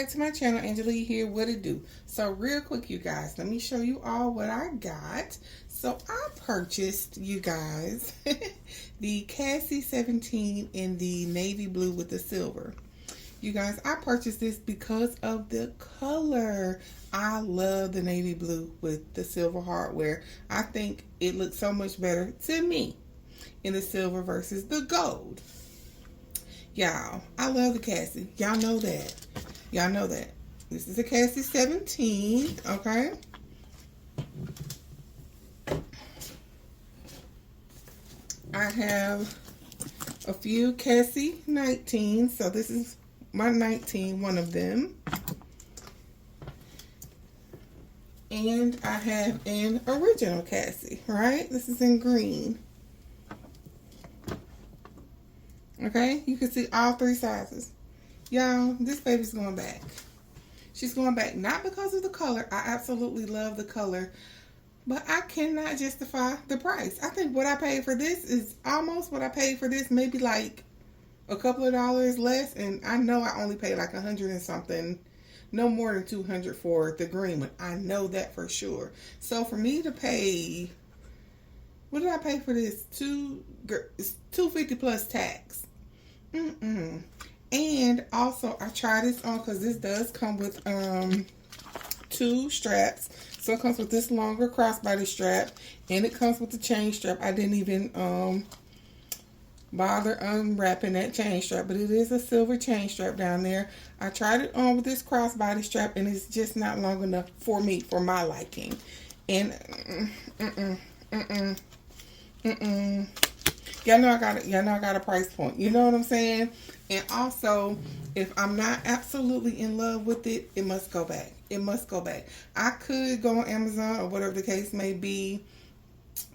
back to my channel. Angela here. What it do? So real quick, you guys, let me show you all what I got. So I purchased, you guys, the Cassie 17 in the navy blue with the silver. You guys, I purchased this because of the color. I love the navy blue with the silver hardware. I think it looks so much better to me in the silver versus the gold. Y'all, I love the Cassie. Y'all know that. Y'all know that. This is a Cassie 17, okay? I have a few Cassie 19, so this is my 19, one of them. And I have an original Cassie, right? This is in green. Okay, you can see all three sizes. Y'all, this baby's going back. She's going back, not because of the color. I absolutely love the color, but I cannot justify the price. I think what I paid for this is almost what I paid for this, maybe like a couple of dollars less, and I know I only paid like 100 and something, no more than 200 for the green one. I know that for sure. So for me to pay, what did I pay for this? It's $250 plus tax. And also I tried this on because this does come with two straps. So it comes with this longer crossbody strap, and it comes with the chain strap. I didn't even bother unwrapping that chain strap, but it is a silver chain strap down there. I tried it on with this crossbody strap, and it's just not long enough for me, for my liking. And y'all know I got a price point. You know what I'm saying? And also, if I'm not absolutely in love with it, it must go back. It must go back. I could go on Amazon or whatever the case may be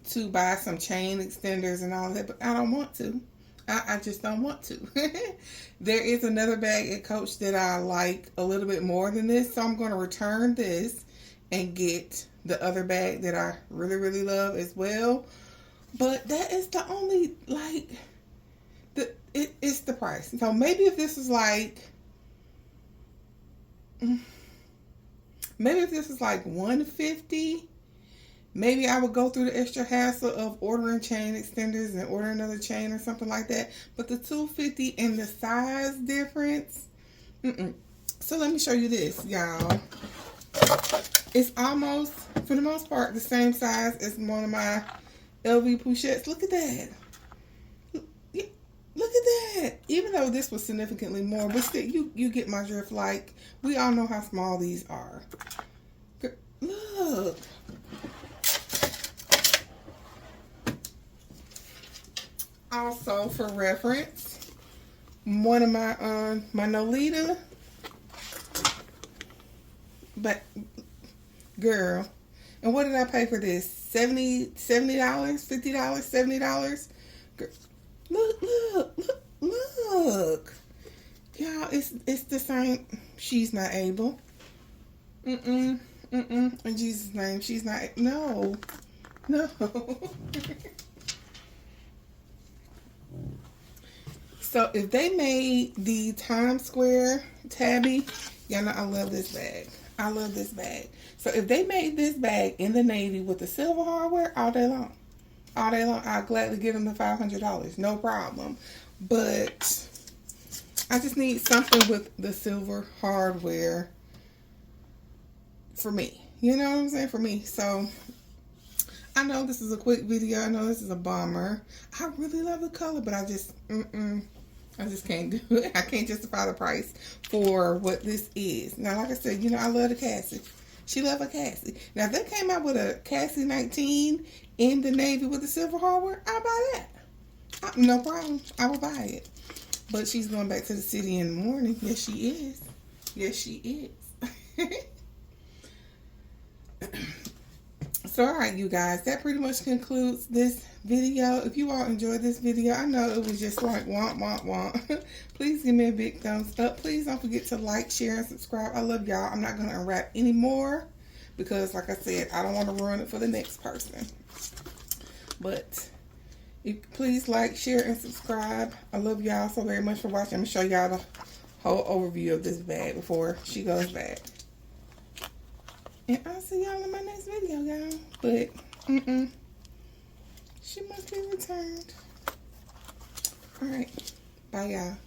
to buy some chain extenders and all that, but I don't want to. I just don't want to. There is another bag at Coach that I like a little bit more than this, so I'm going to return this and get the other bag that I really, really love as well. But that is the only, like, it's the price. So maybe if this was like, maybe if this was like $150, maybe I would go through the extra hassle of ordering chain extenders and order another chain or something like that. But the $250 and the size difference, So let me show you this, y'all. It's almost, for the most part, the same size as one of my LV Pochettes. Look at that. Look at that. Even though this was significantly more, but still, you get my drift. Like, we all know how small these are. Look. Also, for reference, one of my my Nolita, but girl, and what did I pay for this? $70, $50, $70. Girl, look. Y'all, it's the same. She's not able. In Jesus' name, she's not. No. So if they made the Times Square tabby, y'all know I love this bag. I love this bag. So if they made this bag in the navy with the silver hardware, all day long, I'll gladly give them the $500, no problem. But I just need something with the silver hardware for me. You know what I'm saying? For me. So I know this is a quick video. I know this is a bummer. I really love the color, but I just can't do it. I can't justify the price for what this is. Now, like I said, you know, I love the Cassie. She love a Cassie. Now, if they came out with a Cassie 19 in the navy with the silver hardware, I'll buy that. No problem. I will buy it. But she's going back to the city in the morning. Yes, she is. Yes, she is. So, alright, you guys, that pretty much concludes this video. If you all enjoyed this video, I know it was just like want. Please give me a big thumbs up. Please don't forget to like, share, and subscribe. I love y'all. I'm not going to unwrap anymore because, like I said, I don't want to ruin it for the next person. But please like, share, and subscribe. I love y'all so very much for watching. I'm going to show y'all the whole overview of this bag before she goes back. And I'll see y'all in my next video, y'all. But, she must be returned. Alright. Bye, y'all.